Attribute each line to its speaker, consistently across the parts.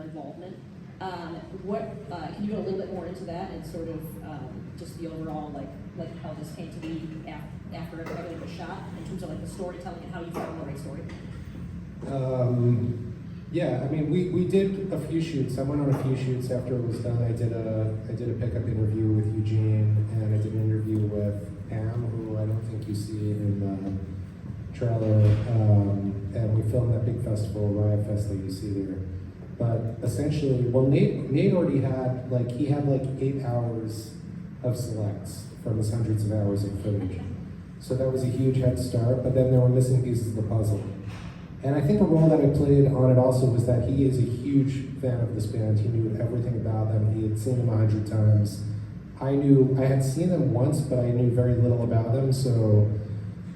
Speaker 1: involvement. What can you go a little bit more into that and sort of just the overall like how this came to be after everything was shot in terms of like the storytelling and how you found the right story?
Speaker 2: Yeah, I mean, we did a few shoots. I went on a few shoots after it was done. I did a pickup interview with Eugene, and I did an interview with Pam, who I don't think you see in the trailer. And we filmed that big festival, Riot Fest, that you see there. But essentially, well, Nate already had he had 8 hours of selects from his hundreds of hours of footage. So that was a huge head start. But then there were missing pieces of the puzzle. And I think the role that I played on it also was that he is a huge fan of this band. He knew everything about them. He had seen them 100 times. I had seen them once, but I knew very little about them. So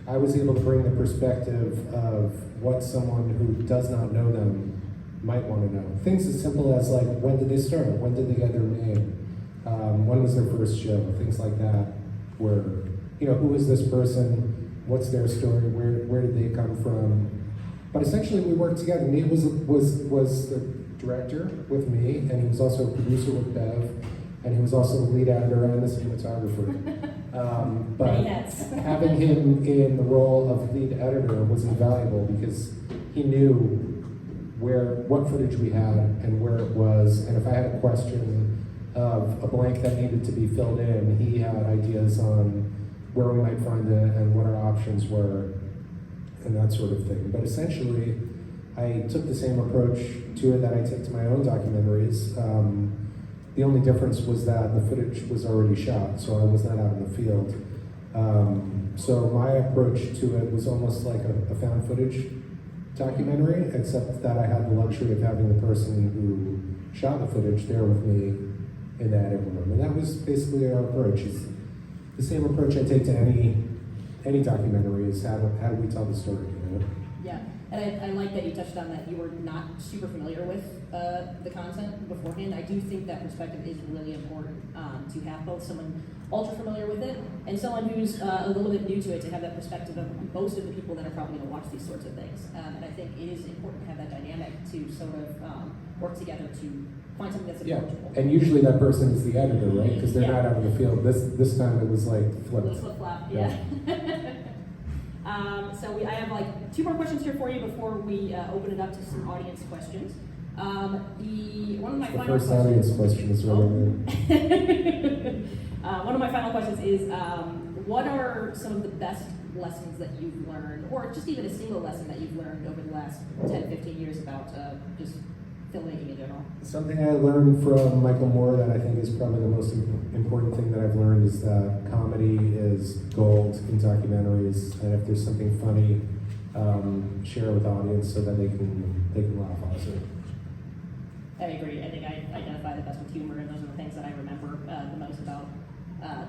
Speaker 2: I was able to bring the perspective of what someone who does not know them might want to know. Things as simple as when did they start? When did they get their name? When was their first show? Things like that. Where, who is this person? What's their story? Where did they come from? But essentially, we worked together. Nate was the director with me, and he was also a producer with Bev, and he was also the lead editor and the cinematographer. But having him in the role of lead editor was invaluable because he knew what footage we had and where it was, and if I had a question of a blank that needed to be filled in, he had ideas on where we might find it and what our options were, and that sort of thing. But essentially, I took the same approach to it that I take to my own documentaries. The only difference was that the footage was already shot, so I was not out in the field. So my approach to it was almost like a found footage documentary, except that I had the luxury of having the person who shot the footage there with me in the editing room. And that was basically our approach. It's the same approach I take to any documentary is how do we tell the story,
Speaker 1: Yeah, and I like that you touched on that you were not super familiar with the content beforehand. I do think that perspective is really important to have both someone ultra familiar with it and someone who's a little bit new to it, to have that perspective of most of the people that are probably going to watch these sorts of things. And I think it is important to have that dynamic to sort of work together to find something that's approachable.
Speaker 2: And usually that person is the editor, right? Because they're not out in the field. This time it was flipped.
Speaker 1: Flip-flop, yeah. So I have 2 more questions here for you before we open it up to some audience questions. One of my final
Speaker 2: first audience question is
Speaker 1: one of my final questions is, what are some of the best lessons that you've learned, or just even a single lesson that you've learned over the last 10, 15 years about just filmmaking in general?
Speaker 2: Something I learned from Michael Moore that I think is probably the most important thing that I've learned is that comedy is gold in documentaries, and if there's something funny, share it with the audience so that they can laugh also.
Speaker 1: I agree. I think I identify the best with humor, and those are the things that I remember the most about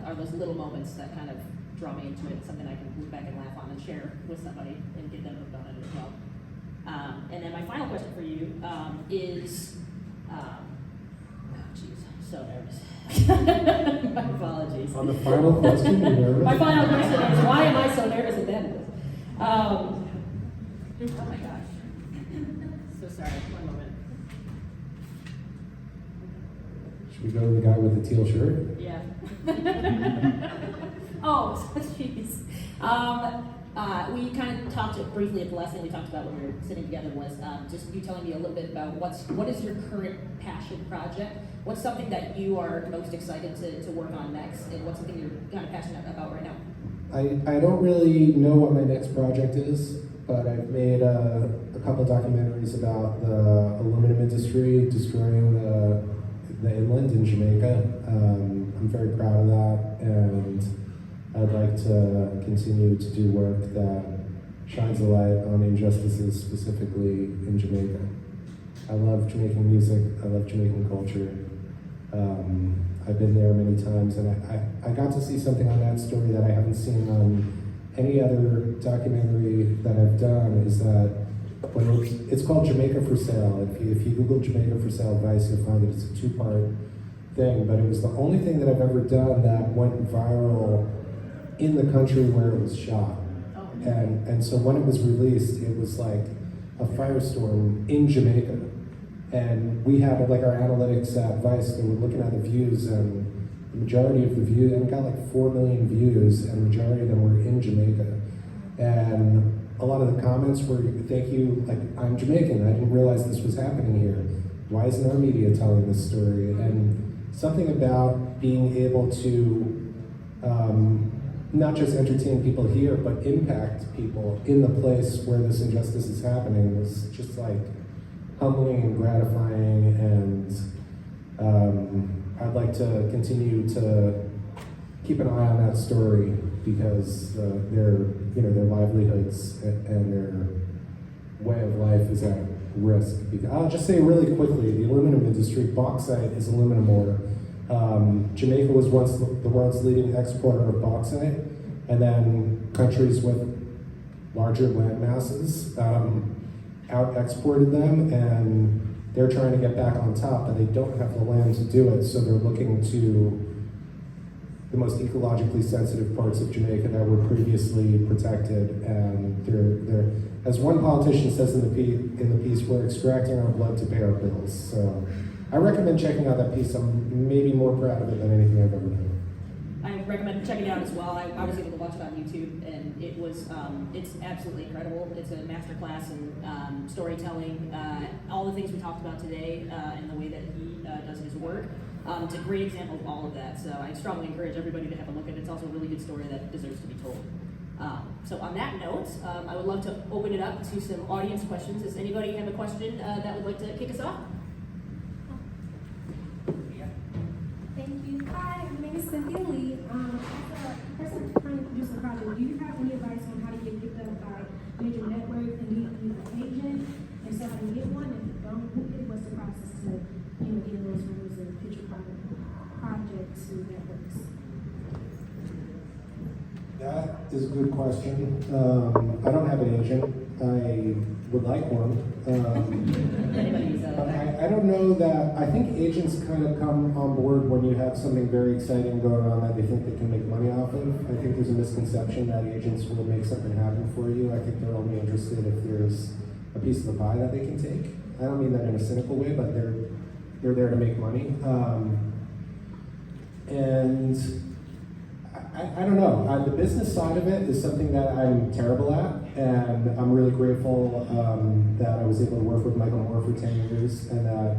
Speaker 1: are those little moments that kind of draw me into it, something I can look back and laugh on and share with somebody and get them hooked on it as well. And then my final question for you is, so nervous. My apologies.
Speaker 2: On the final question, you're nervous?
Speaker 1: My final question is, why am I so nervous at the end of this? Oh my gosh. So sorry, one moment.
Speaker 2: Should we go to the guy with the teal shirt?
Speaker 1: Yeah. Oh, jeez. We kind of talked briefly at the last thing we talked about when we were sitting together was just you telling me a little bit about what is your current passion project? What's something that you are most excited to work on next, and what's something you're kind of passionate about right now?
Speaker 2: I don't really know what my next project is, but I've made a couple documentaries about the aluminum industry destroying the inland in Jamaica. I'm very proud of that, and I'd like to continue to do work that shines a light on injustices, specifically in Jamaica. I love Jamaican music, I love Jamaican culture. I've been there many times, and I got to see something on that story that I haven't seen on any other documentary that I've done, is that it's called Jamaica for Sale. If you Google Jamaica for Sale Vice, you'll find that it's a 2-part thing, but it was the only thing that I've ever done that went viral in the country where it was shot. And so when it was released, it was like a firestorm in Jamaica. And we had like our analytics at Vice, they were looking at the views, and the majority of the views, and we got like 4 million views, and the majority of them were in Jamaica. And a lot of the comments were, thank you, like, I'm Jamaican, I didn't realize this was happening here. Why isn't our media telling this story? And something about being able to not just entertain people here, but impact people in the place where this injustice is happening was just like humbling and gratifying, and I'd like to continue to keep an eye on that story because their livelihoods and their way of life is at risk. I'll just say really quickly, the aluminum industry, bauxite is aluminum ore. Jamaica was once the world's leading exporter of bauxite, and then countries with larger land masses out-exported them, and they're trying to get back on top, but they don't have the land to do it, so they're looking to the most ecologically sensitive parts of Jamaica that were previously protected, and they're as one politician says in the piece, we're extracting our blood to pay our bills. So I recommend checking out that piece. I'm maybe more proud of it than anything I've ever done.
Speaker 1: I recommend checking it out as well. I was able to watch it on YouTube, and it was it's absolutely incredible. It's a masterclass in storytelling, all the things we talked about today, and the way that he does his work. It's a great example of all of that. So I strongly encourage everybody to have a look at it. It's also a really good story that deserves to be told. So on that note, I would love to open it up to some audience questions. Does anybody have a question that would like to kick us off?
Speaker 3: Thank you. Hi, my name is Cynthia Lee. As a person trying to produce a project, do you have any advice on how to get picked up by major networks and need an agent? If somebody get one, if you don't, what's the process to get those rules and pitch your project to networks?
Speaker 2: That is a good question. I don't have an agent. I would like one. I don't know that, I think agents kind of come on board when you have something very exciting going on that they think they can make money off of. I think there's a misconception that agents will make something happen for you. I think they're only interested if there's a piece of the pie that they can take. I don't mean that in a cynical way, but they're there to make money. And I don't know. The business side of it is something that I'm terrible at, and I'm really grateful that I was able to work with Michael Moore for 10 years, and that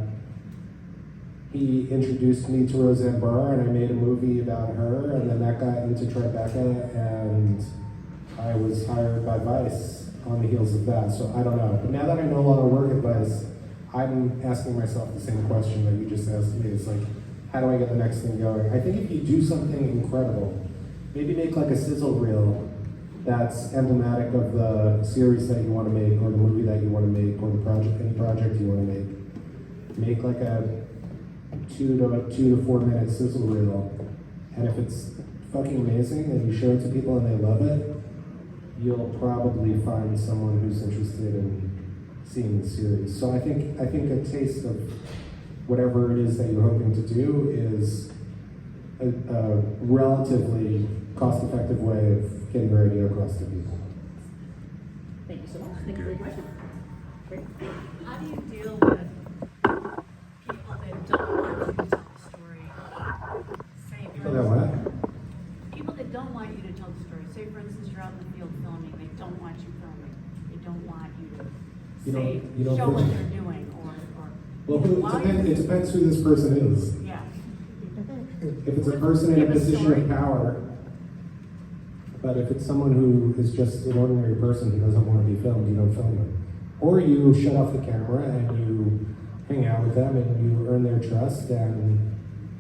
Speaker 2: he introduced me to Roseanne Barr, and I made a movie about her, and then that got into Tribeca, and I was hired by Vice on the heels of that. So I don't know. But now that I no longer work at Vice, I'm asking myself the same question that you just asked me. It's like, how do I get the next thing going? I think if you do something incredible, maybe make like a sizzle reel that's emblematic of the series that you want to make, or the movie that you want to make, or the project, any project you want to make. Make like a 2 to 4 minute sizzle reel, and if it's fucking amazing and you show it to people and they love it, you'll probably find someone who's interested in seeing the series. So I think a taste of whatever it is that you're hoping to do is a relatively cost-effective way of getting your idea across to people.
Speaker 1: Thank you so much. Thank you for your question. Great.
Speaker 4: How do you deal with people that don't want you to tell the story? Say,
Speaker 2: People that what?
Speaker 4: People that don't want you to tell the story. Say, for instance, you're out in the field filming. They don't want you filming. They don't want you to show what they're doing, or
Speaker 2: it depends who this person is.
Speaker 4: Yeah.
Speaker 2: If it's a person in a position of power, but if it's someone who is just an ordinary person who doesn't want to be filmed, you don't film them. Or you shut off the camera and you hang out with them and you earn their trust and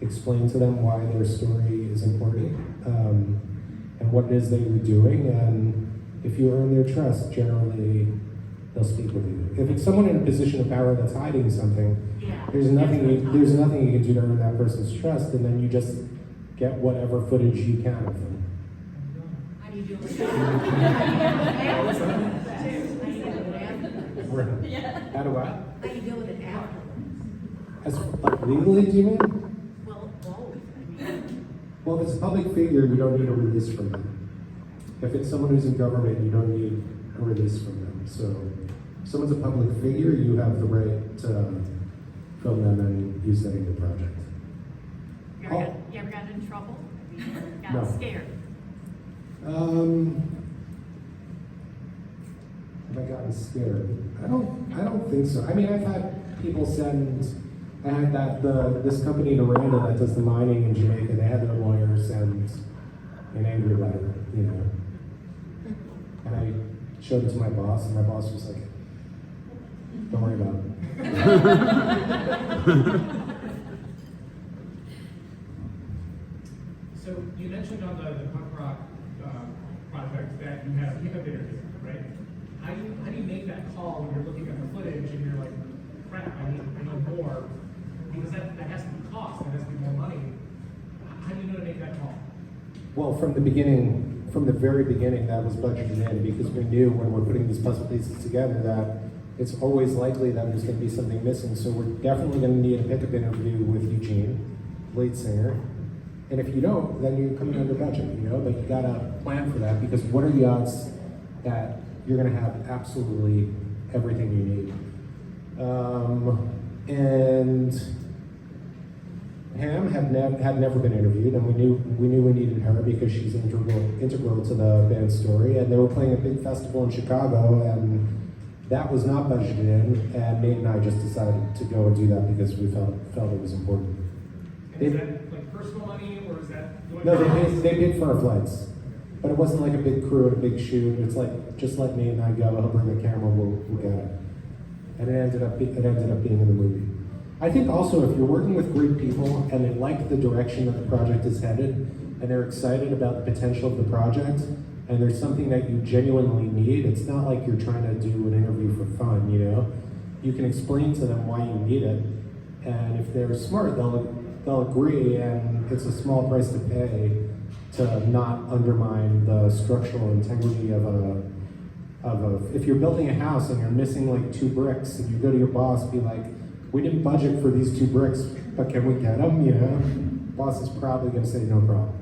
Speaker 2: explain to them why their story is important, and what it is that you're doing. And if you earn their trust, generally they'll speak with you. If it's someone in a position of power that's hiding something, there's nothing you can do to earn that person's trust, and then you just get whatever footage you can of them.
Speaker 4: How do you deal with
Speaker 2: How do I?
Speaker 4: How do you deal with it afterwards?
Speaker 2: As like legally, do you mean?
Speaker 4: Well, both. I mean,
Speaker 2: Well, if it's a public figure, you don't need a release from them. If it's someone who's in government, you don't need a release from them. So if someone's a public figure, you have the right to film them and use them in the project.
Speaker 4: You ever got in trouble? Have you ever gotten
Speaker 2: No.
Speaker 4: scared?
Speaker 2: Have I gotten scared? I don't think so. I mean, I've had people send. I had this company in Aranda that does the mining in Jamaica. They had their lawyer send an angry letter, you know. And I showed it to my boss, and my boss was like, "Don't worry about it."
Speaker 5: So you mentioned on the punk rock project that you had a pickup interview, right? How do you make that call when you're looking at the footage and you're like, crap, I need more, because that has to be cost, that has to be more money. How do you know to make that call?
Speaker 2: Well, from the very beginning, that was budgeted in because we knew when we're putting these puzzle pieces together that it's always likely that there's going to be something missing. So we're definitely going to need a pickup interview with Eugene, lead singer. And if you don't, then you're coming under budget, you know, but you gotta plan for that because what are the odds that you're gonna have absolutely everything you need? And Ham had never been interviewed, and we knew we needed her because she's integral to the band's story. And they were playing a big festival in Chicago, and that was not budgeted in. And Nate and I just decided to go and do that because we felt it was important.
Speaker 5: Is that like personal money, or is that?
Speaker 2: No, they paid for our flights, but it wasn't like a big crew and a big shoot. It's like just let Nate and I go. He'll bring the camera. We'll get it. And it ended up being in the movie. I think also if you're working with great people and they like the direction that the project is headed, and they're excited about the potential of the project, and there's something that you genuinely need. It's not like you're trying to do an interview for fun. You know, you can explain to them why you need it, and if they're smart, they'll agree, and it's a small price to pay to not undermine the structural integrity of a. If you're building a house and you're missing like 2 bricks, and you go to your boss, be like, "We didn't budget for these 2 bricks, but can we get them?" You know, boss is probably going to say no problem.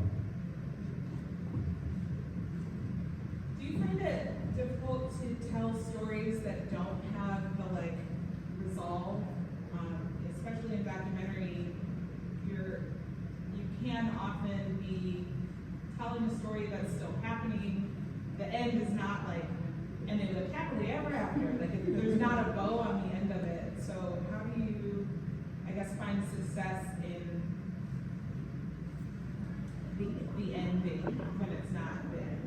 Speaker 6: Do you find it difficult to tell stories that don't have the resolve, especially in documentary? You can often be telling a story that's still happening. The end is not and they live happily ever after. There's not a bow on the end of it. So how do you, I guess, find success in the ending when it's not there?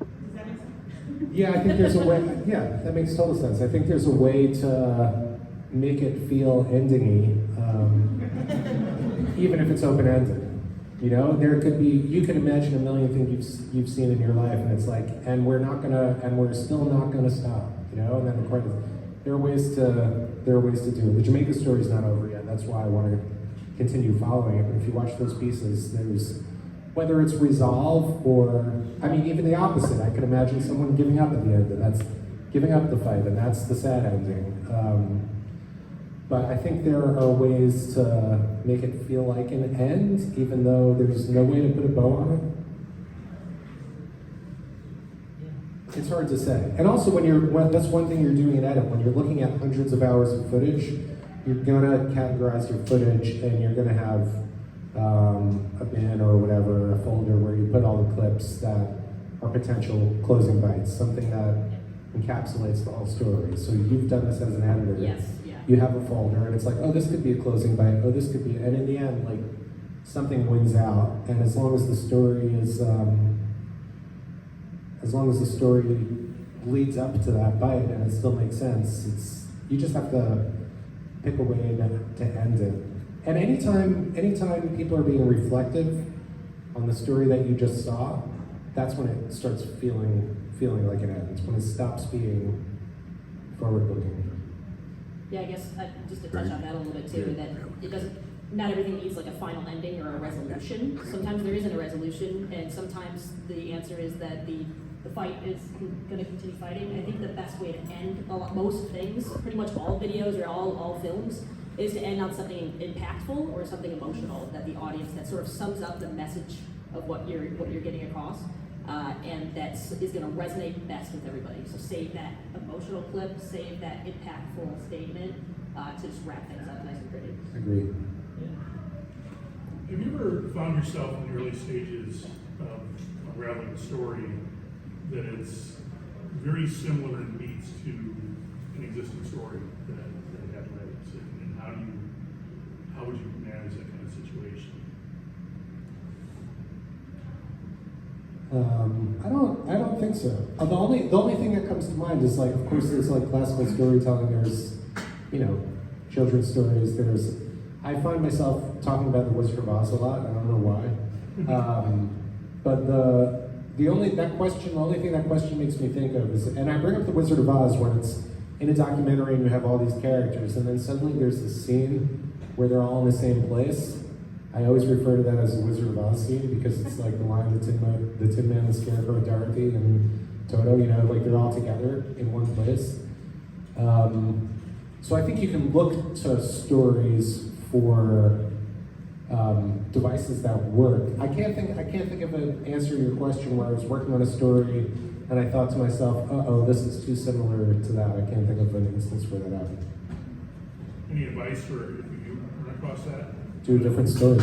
Speaker 6: Does that make sense?
Speaker 2: Yeah, I think there's a way. Yeah, that makes total sense. I think there's a way to make it feel ending-y, even if it's open-ended. You know, there could be. You can imagine a million things you've seen in your life, and it's like, and we're still not gonna stop. You know, and then the credits. There are ways to do it. The Jamaica story is not over yet. That's why I want to continue following it. But if you watch those pieces, there's whether it's resolve or, I mean, even the opposite. I could imagine someone giving up at the end, and that's giving up the fight, and that's the sad ending. But I think there are ways to make it feel like an end, even though there's no way to put a bow on it. It's hard to say. And also that's one thing you're doing in edit. When you're looking at hundreds of hours of footage, you're gonna categorize your footage, and you're gonna have a bin or whatever, a folder where you put all the clips that are potential closing bites, something that encapsulates the whole story. So you've done this as an editor.
Speaker 1: Yes, yeah.
Speaker 2: You have a folder, and it's like, oh, this could be a closing bite. Oh, this could be, and in the end, something wins out. And as long as the story leads up to that bite and it still makes sense, you just have to pick a way to end it. And anytime people are being reflective on the story that you just saw, that's when it starts feeling like an end. It's when it stops being forward-looking.
Speaker 1: Yeah, I guess just to touch on that a little bit too, that it doesn't, not everything needs a final ending or a resolution. Sometimes there isn't a resolution, and sometimes the answer is that the fight is going to continue fighting. I think the best way to end most things, pretty much all videos or all films, is to end on something impactful or something emotional that the audience, that sort of sums up the message of what you're getting across. And that is going to resonate best with everybody. So save that emotional clip, save that impactful statement, to just wrap things up nice and pretty.
Speaker 2: Agreed.
Speaker 7: Have you ever found yourself in the early stages of unraveling a story that it's very similar in beats to an existing story that had legs? And how would you manage that kind of situation?
Speaker 2: I don't think so. The only thing that comes to mind is, like, of course, there's like classical storytelling. There's, children's stories. I find myself talking about The Wizard of Oz a lot. I don't know why. But the only thing that question makes me think of is, and I bring up The Wizard of Oz when it's in a documentary and you have all these characters, and then suddenly there's this scene where they're all in the same place. I always refer to that as the Wizard of Oz scene because it's like the line the Tin Man, the Scarecrow, Dorothy, and Toto. Like they're all together in one place. So I think you can look to stories for devices that work. I can't think of an answer to your question where I was working on a story and I thought to myself, this is too similar to that. I can't think of an instance where that happened.
Speaker 7: Any advice for if you run across that?
Speaker 2: Do a different story.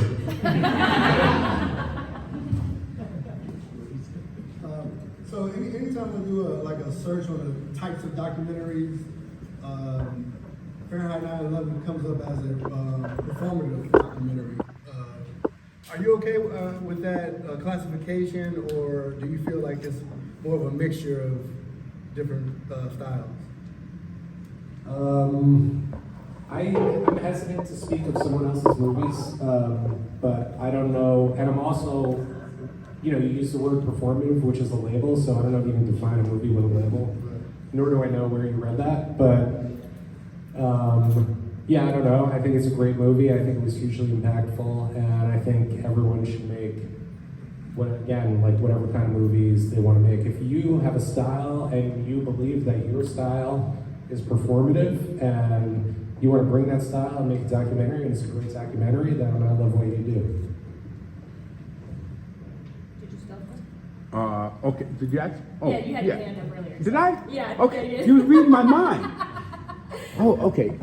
Speaker 8: So anytime we do a search on the types of documentaries, Fahrenheit 9/11 comes up as a performative documentary. Are you okay with that classification, or do you feel like it's more of a mixture of different styles?
Speaker 2: I'm hesitant to speak of someone else's movies, but I don't know. And I'm also, you use the word performative, which is a label, so I don't know if you can define a movie with a label. Nor do I know where you read that, but yeah, I don't know. I think it's a great movie. I think it was hugely impactful, and I think everyone should make, whatever kind of movies they want to make. If you have a style and you believe that your style is performative and you want to bring that style and make a documentary, and it's a great documentary, then I love what you do.
Speaker 1: Did you stop that?
Speaker 9: Okay, did you ask? Oh,
Speaker 1: Yeah, you had your hand up earlier.
Speaker 9: Did I?
Speaker 1: Yeah.
Speaker 9: Okay,
Speaker 1: Yeah,
Speaker 9: you was reading my mind. Oh, okay.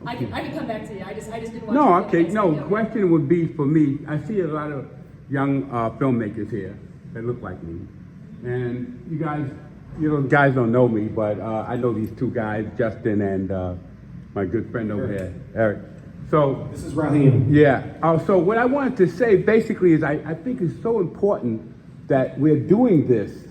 Speaker 1: I can come back to you. I just didn't want
Speaker 9: No,
Speaker 1: you to
Speaker 9: okay,
Speaker 1: get
Speaker 9: no,
Speaker 1: excited.
Speaker 9: question would be for me, I see a lot of young filmmakers here that look like me. And you guys don't know me, but I know these two guys, Justin and my good friend over here, Eric. So,
Speaker 2: This is Raheem.
Speaker 9: yeah, so what I wanted to say basically is I think it's so important that we're doing this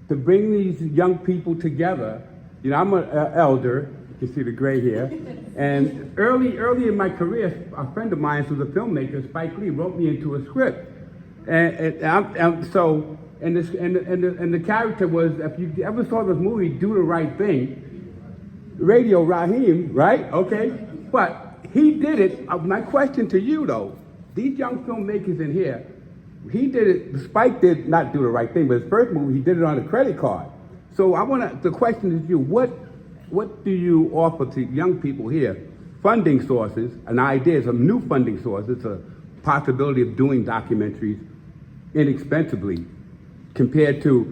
Speaker 9: to bring these young people together. I'm an elder, you can see the gray hair, and early in my career, a friend of mine who's a filmmaker, Spike Lee, wrote me into a script. And the character was, if you ever saw this movie, Do the Right Thing, Radio Raheem, right? Okay, but he did it. My question to you though, these young filmmakers in here, he did it, Spike did not do the right thing, but his first movie, he did it on a credit card. So the question is to you, what do you offer to young people here? Funding sources, and ideas of new funding sources, a possibility of doing documentaries inexpensively compared to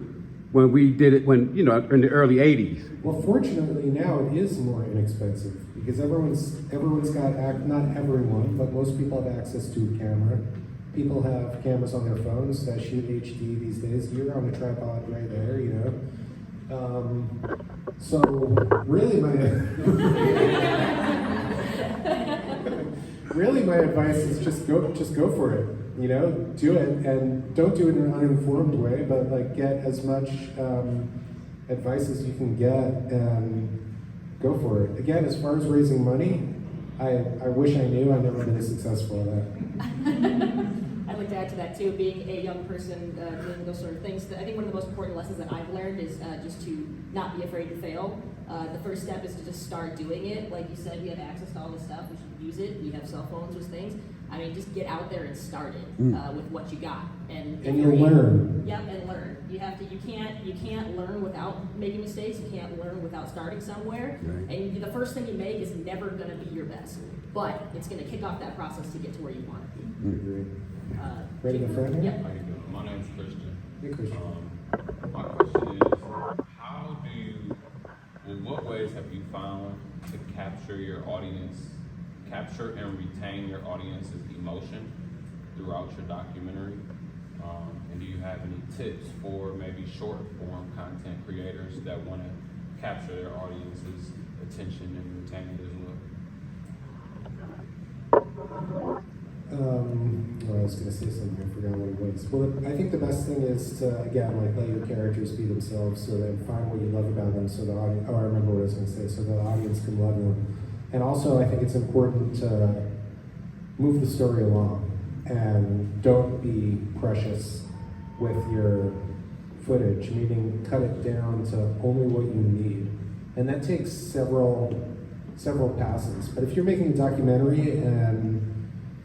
Speaker 9: when we did it in the early 80s.
Speaker 2: Well, fortunately now it is more inexpensive because everyone's got, not everyone, but most people have access to a camera. People have cameras on their phones that shoot HD these days. You're on a tripod right there, So really my advice is just go for it. Do it, and don't do it in an uninformed way, but get as much advice as you can get and go for it. Again, as far as raising money, I wish I knew. I've never been successful at that.
Speaker 1: I'd like to add to that too, being a young person doing those sort of things. I think one of the most important lessons that I've learned is just to not be afraid to fail. The first step is to just start doing it. Like you said, we have access to all this stuff. We should use it. We have cell phones with things. I mean, just get out there and start it with what you got. And
Speaker 2: you'll learn.
Speaker 1: Yep, and learn. You have to. You can't learn without making mistakes. You can't learn without starting somewhere.
Speaker 9: Right.
Speaker 1: And the first thing you make is never going to be your best, but it's going to kick off that process to get to where you want to be.
Speaker 2: Ready to friend?
Speaker 1: Yep.
Speaker 10: How you doing? My name's Christian.
Speaker 2: Hey, Christian.
Speaker 10: My question is, in what ways have you found to capture your audience, capture and retain your audience's emotion throughout your documentary? And do you have any tips for maybe short form content creators that want to capture their audience's attention and retain it as well?
Speaker 2: I was going to say something, I forgot what it was. Well, I think the best thing is to, again, like let your characters be themselves, so then find what you love about them, so the audience, I remember what I was going to say, so the audience can love them. And also, I think it's important to move the story along, and don't be precious with your footage, meaning cut it down to only what you need. And that takes several passes. But if you're making a documentary and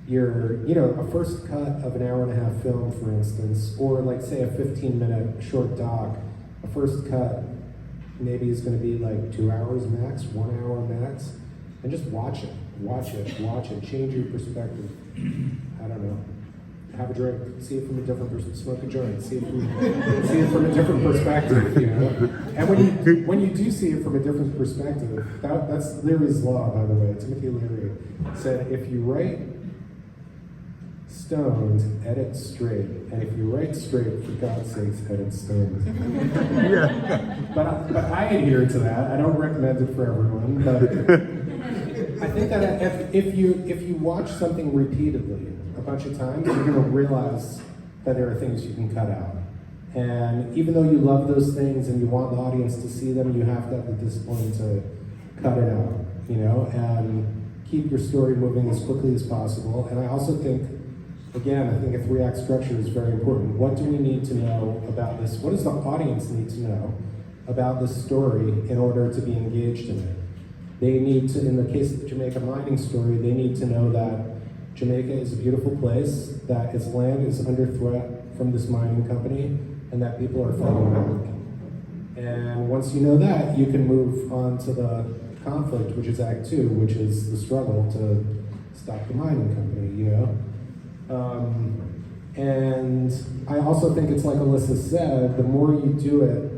Speaker 2: you're, a first cut of an hour and a half film, for instance, or like say a 15-minute short doc, a first cut maybe is going to be like 2 hours max, 1 hour max, and just watch it, change your perspective. I don't know. Have a drink, see it from a different perspective, smoke a joint, see it from a different perspective, And when you do see it from a different perspective, that's Leary's law, by the way. Timothy Leary said, if you write stoned, edit straight, and if you write straight, for God's sakes, edit stoned. But I adhere to that. I don't recommend it for everyone, but I think that if you watch something repeatedly a bunch of times, you're going to realize that there are things you can cut out. And even though you love those things and you want the audience to see them, you have to have the discipline to cut it out, and keep your story moving as quickly as possible. And I also think, again, I think a 3-act structure is very important. What do we need to know about this? What does the audience need to know about this story in order to be engaged in it? They need to, in the case of the Jamaica mining story, they need to know that Jamaica is a beautiful place, that its land is under threat from this mining company, and that people are fighting back. And once you know that, you can move on to the conflict, which is Act 2, which is the struggle to stop the mining company, And I also think it's like Alyssa said, the more you do it,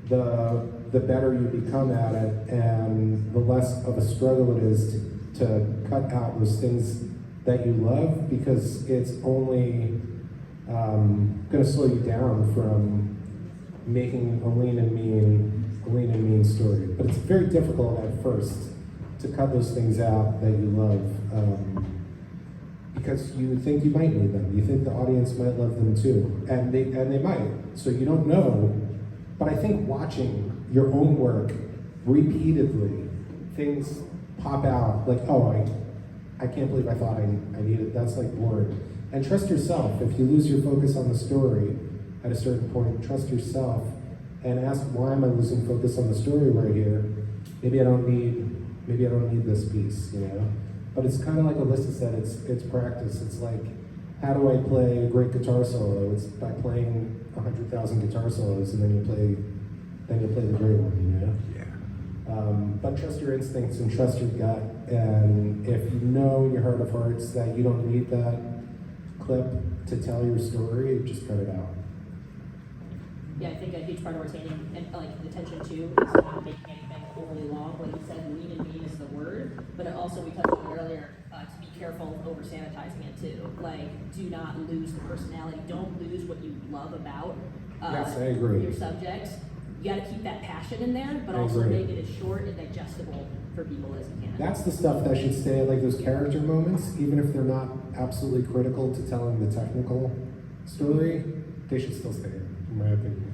Speaker 2: the better you become at it, and the less of a struggle it is to cut out those things that you love, because it's only going to slow you down from making a lean and mean story. But it's very difficult at first to cut those things out that you love, because you think you might need them. You think the audience might love them too, and they might. So you don't know. But I think watching your own work repeatedly, things pop out like, oh, I can't believe I thought I needed. That's like boring. And trust yourself. If you lose your focus on the story at a certain point, trust yourself and ask, why am I losing focus on the story right here? Maybe I don't need this piece, But it's kind of like Alyssa said, it's practice. It's like, how do I play a great guitar solo? It's by playing 100,000 guitar solos, and then you play the great one, But trust your instincts and trust your gut. And if you know in your heart of hearts that you don't need that clip to tell your story, just cut it out.
Speaker 1: Yeah, I think a huge part of retaining attention too is not making anything overly long. Like you said, lean and mean is the word, but it also, we touched on earlier, to be careful over sanitizing it too. Like, do not lose the personality. Don't lose what you love about
Speaker 2: Yes, I agree.
Speaker 1: your subject. You got to keep that passion in there, but also make it as short and digestible for people as you can.
Speaker 2: That's the stuff that should stay, like those character moments, even if they're not absolutely critical to telling the technical story, they should still stay in my opinion.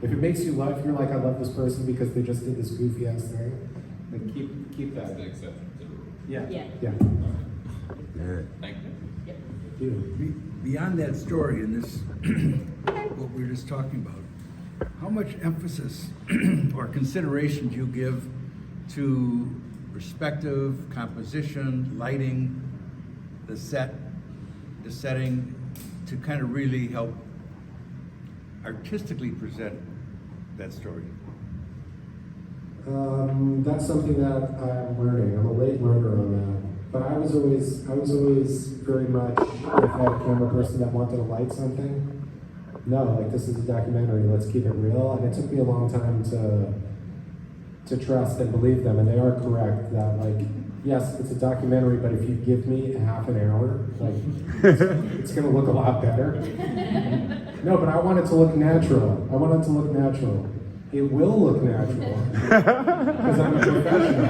Speaker 2: If it makes you laugh, you're like, I love this person because they just did this goofy ass thing, then keep that.
Speaker 10: The exception to the rule.
Speaker 1: Yeah.
Speaker 10: Thank you.
Speaker 11: Beyond that story and this, what we were just talking about, how much emphasis or consideration do you give to perspective, composition, lighting, the setting, to kind of really help artistically present that story?
Speaker 2: That's something that I'm learning. I'm a late learner on that. But I was always very much, if I had a camera person that wanted to light something, no, like this is a documentary, let's keep it real. And it took me a long time to to trust and believe them, and they are correct that, like, yes, it's a documentary, but if you give me a half an hour, like, it's gonna look a lot better. No, but I want it to look natural. I want it to look natural. It will look natural, because I'm a professional.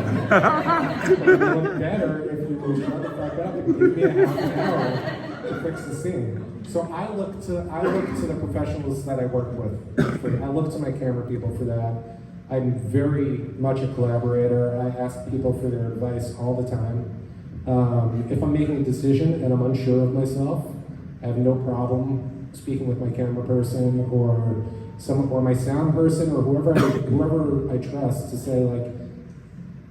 Speaker 2: It will look better if you can shut the fuck up and give me a half an hour to fix the scene. So I look to the professionals that I work with. I look to my camera people for that. I'm very much a collaborator. I ask people for their advice all the time. If I'm making a decision and I'm unsure of myself, I have no problem speaking with my camera person or my sound person or whoever I trust to say, like,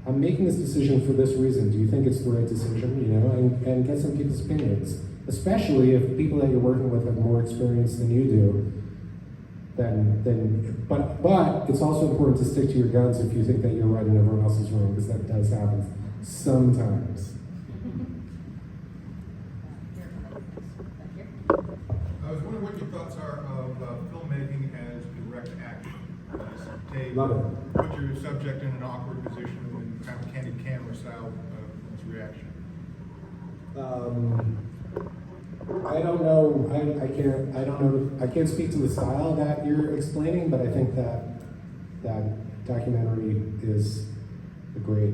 Speaker 2: I'm making this decision for this reason. Do you think it's the right decision? You know, and get some people's opinions, especially if people that you're working with have more experience than you do. But it's also important to stick to your guns if you think that you're right and everyone else is wrong, because that does happen sometimes.
Speaker 12: I was wondering what your thoughts are of filmmaking as direct action. Take
Speaker 2: Love it.
Speaker 12: Put your subject in an awkward position and kind of candid camera style its reaction.
Speaker 2: I don't know. I don't know. I can't speak to the style that you're explaining, but I think that documentary is a great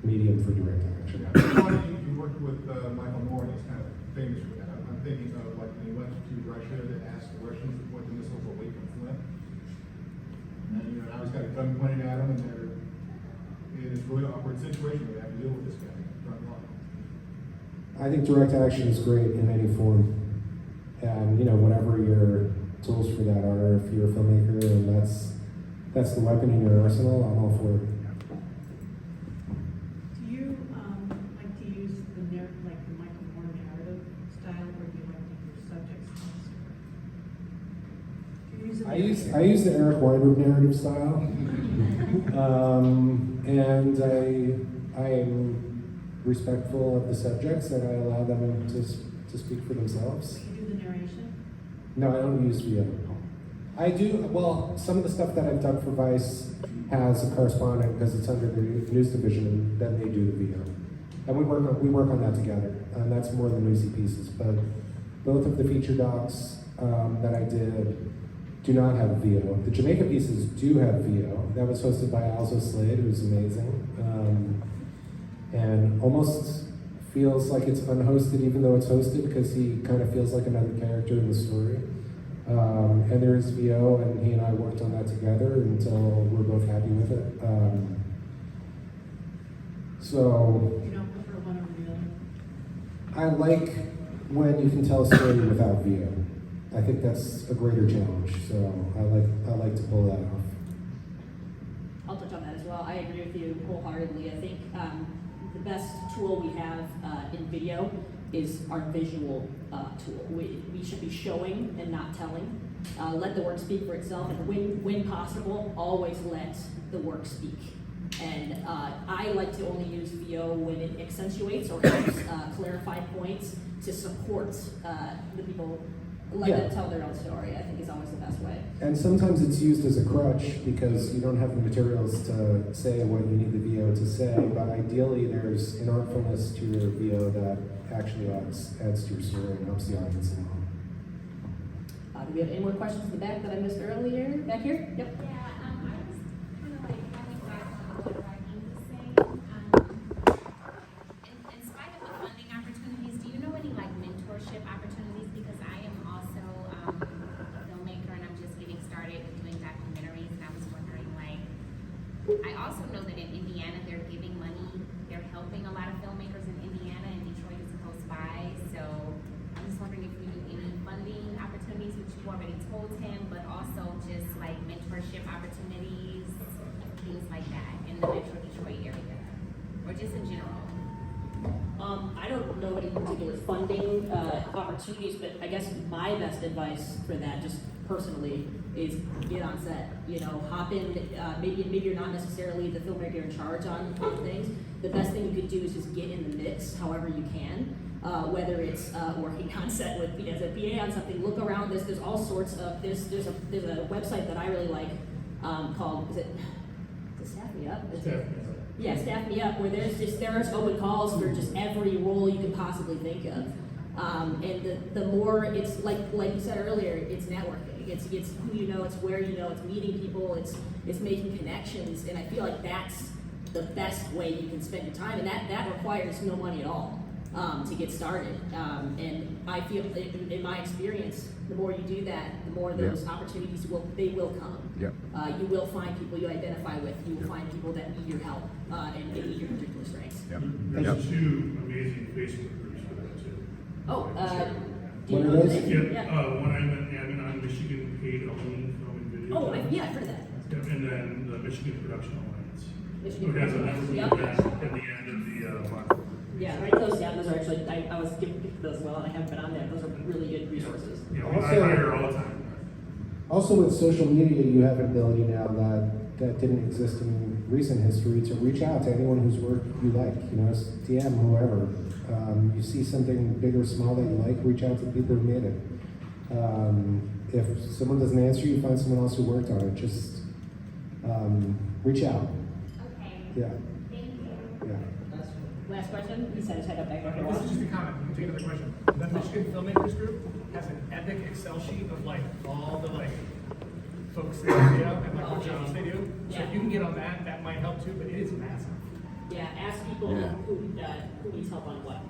Speaker 2: medium for direct action.
Speaker 12: You worked with Michael Moore, and he's kind of famous for that. I'm thinking of, like, when he went to Russia to ask the Russians to point the missiles away from Flint. And then, you know, now he's got a gun pointed at him, and they're in this really awkward situation where they have to deal with this guy.
Speaker 2: I think direct action is great in any form, and you know, whatever your tools for that are. If you're a filmmaker and that's the weapon in your arsenal, I'm all for it.
Speaker 4: Do you like to use like the Michael Moore narrative style, or do you like to use subject style? Do you use it?
Speaker 2: I use the Eric Weinrib narrative style, and I am respectful of the subjects, and I allow them to speak for themselves.
Speaker 4: Do you do the narration?
Speaker 2: No, I don't use VO. I do, well, some of the stuff that I've done for Vice has a correspondent because it's under the news division, and then they do the VO. And we work on that together, and that's more the newsy pieces. But both of the feature docs that I did do not have VO. The Jamaica pieces do have VO. That was hosted by Alzo Slade, who's amazing. And almost feels like it's unhosted even though it's hosted, because he kind of feels like another character in the story. And there is VO, and he and I worked on that together until we're both happy with it. So
Speaker 4: You don't prefer one over the other?
Speaker 2: I like when you can tell a story without VO. I think that's a greater challenge, so I like to pull that off.
Speaker 1: I'll touch on that as well. I agree with you wholeheartedly. I think the best tool we have in video is our visual tool. We should be showing and not telling. Let the work speak for itself, and when possible, always let the work speak. And I like to only use VO when it accentuates or helps clarify points to support the people. Let them tell their own story, I think, is always the best way.
Speaker 2: And sometimes it's used as a crutch because you don't have the materials to say what you need the VO to say, but ideally there's an artfulness to your VO that actually adds to your story and helps the audience along.
Speaker 1: Do we have any more questions in the back that I missed earlier? Back here? Yep.
Speaker 13: Yeah, I was kind of like having back on what Raheem was saying. In spite of the funding opportunities, do you know any like mentorship opportunities? Because I am also a filmmaker and I'm just getting started with doing documentaries, and I was wondering, like, I also know that in Indiana they're giving money, they're helping a lot of filmmakers in Indiana, and Detroit is close by. So I'm just wondering if you knew any funding opportunities, which you already told him, but also just like mentorship opportunities, things like that in the Metro Detroit area, or just in general.
Speaker 1: I don't know any particular funding opportunities, but I guess my best advice for that, just personally, is get on set. You know, hop in. Maybe you're not necessarily the filmmaker in charge on things. The best thing you could do is just get in the mix, however you can. Whether it's working on set with as a PA on something, look around. There's all sorts of there's a website that I really like called, is it Staff Me Up?
Speaker 7: Staff Me Up.
Speaker 1: Yeah, Staff Me Up, where there's open calls for just every role you could possibly think of. And the more it's like you said earlier, it's networking. It's who you know, it's where you know, it's meeting people, it's making connections, and I feel like that's the best way you can spend your time, and that requires no money at all to get started. And I feel, in my experience, the more you do that, the more those opportunities will come.
Speaker 9: Yep.
Speaker 1: You will find people you identify with. You will find people that need your help and need your particular strengths.
Speaker 9: Yep.
Speaker 7: There's two amazing Facebook groups for that too.
Speaker 1: Oh, do
Speaker 2: What
Speaker 1: you
Speaker 2: are
Speaker 1: know the
Speaker 2: those?
Speaker 1: name?
Speaker 7: Yeah, one I'm an admin on, Michigan Paid Owned Film and Video.
Speaker 1: Oh, yeah, I've heard of that.
Speaker 7: Yeah, and then the Michigan Production Alliance.
Speaker 1: Michigan
Speaker 7: Who has a
Speaker 1: Production
Speaker 7: networking
Speaker 1: Alliance.
Speaker 7: event at the end of the month.
Speaker 1: Yeah, write those down. Those are actually, I was giving those as well, and I haven't been on there. Those are really good resources.
Speaker 7: Yeah, I
Speaker 2: Also-
Speaker 7: hire all the time.
Speaker 2: Also with social media, you have an ability now that didn't exist in recent history to reach out to anyone whose work you like, you know, DM, whoever. You see something big or small that you like, reach out to the people who made it. If someone doesn't answer you, find someone else who worked on it. Just reach out.
Speaker 13: Okay.
Speaker 2: Yeah,
Speaker 13: Thank you.
Speaker 2: yeah.
Speaker 1: Last question? He said his head up back there for a
Speaker 5: This
Speaker 1: while.
Speaker 5: is just a comment, you can take another question. The Michigan Filmmakers Group has an epic Excel sheet of like all the like folks that they have and like what jobs they do. So if you can get on that, that might help too, but it is massive.
Speaker 1: Yeah, ask people
Speaker 9: Yeah.
Speaker 1: who needs help on what.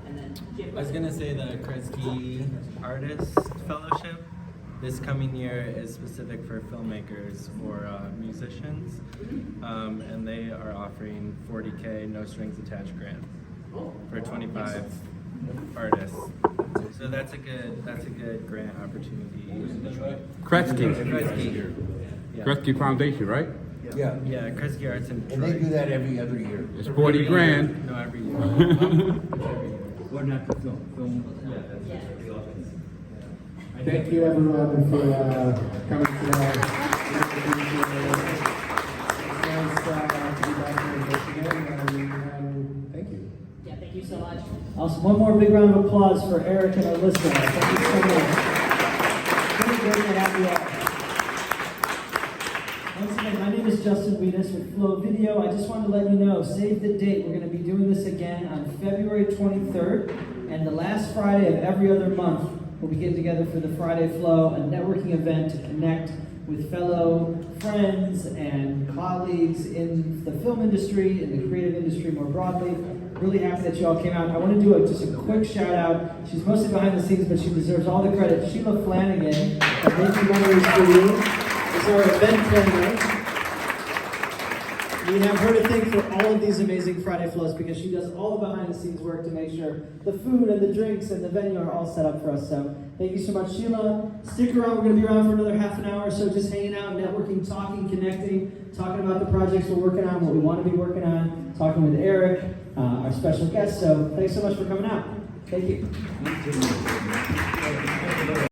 Speaker 1: And then Jim.
Speaker 14: I was gonna say the Kresge Artist Fellowship this coming year is specific for filmmakers or musicians, and they are offering $40K no strings attached grants for 25 artists. So that's a good grant opportunity.
Speaker 9: Kresge.
Speaker 14: Yeah.
Speaker 9: Kresge Foundation, right?
Speaker 11: Yeah.
Speaker 14: Yeah, Kresge Arts in
Speaker 11: And they
Speaker 14: Detroit.
Speaker 11: do that every other year.
Speaker 9: It's 40 grand.
Speaker 14: No, every year.
Speaker 11: Or not the film.
Speaker 2: Thank you everyone for coming today. It's nice to be back here in Michigan, and thank you.
Speaker 1: Yeah, thank you so much.
Speaker 15: Awesome. One more big round of applause for Eric and Alyssa. Thank you so much. Really great to have you all. Once again, my name is Justin Wienis with Flow Video. I just wanted to let you know, save the date. We're going to be doing this again on February 23rd, and the last Friday of every other month, we'll be getting together for the Friday Flow, a networking event to connect with fellow friends and colleagues in the film industry, in the creative industry more broadly. Really happy that you all came out. I want to do just a quick shout out. She's mostly behind the scenes, but she deserves all the credit. Sheila Flanagan of Making Memories for You is our event planner. We have her to thank for all of these amazing Friday Flows because she does all the behind the scenes work to make sure the food and the drinks and the venue are all set up for us. So thank you so much, Sheila. Stick around. We're going to be around for another half an hour or so, just hanging out, networking, talking, connecting, talking about the projects we're working on, what we want to be working on, talking with Eric, our special guest. So thanks so much for coming out. Thank you.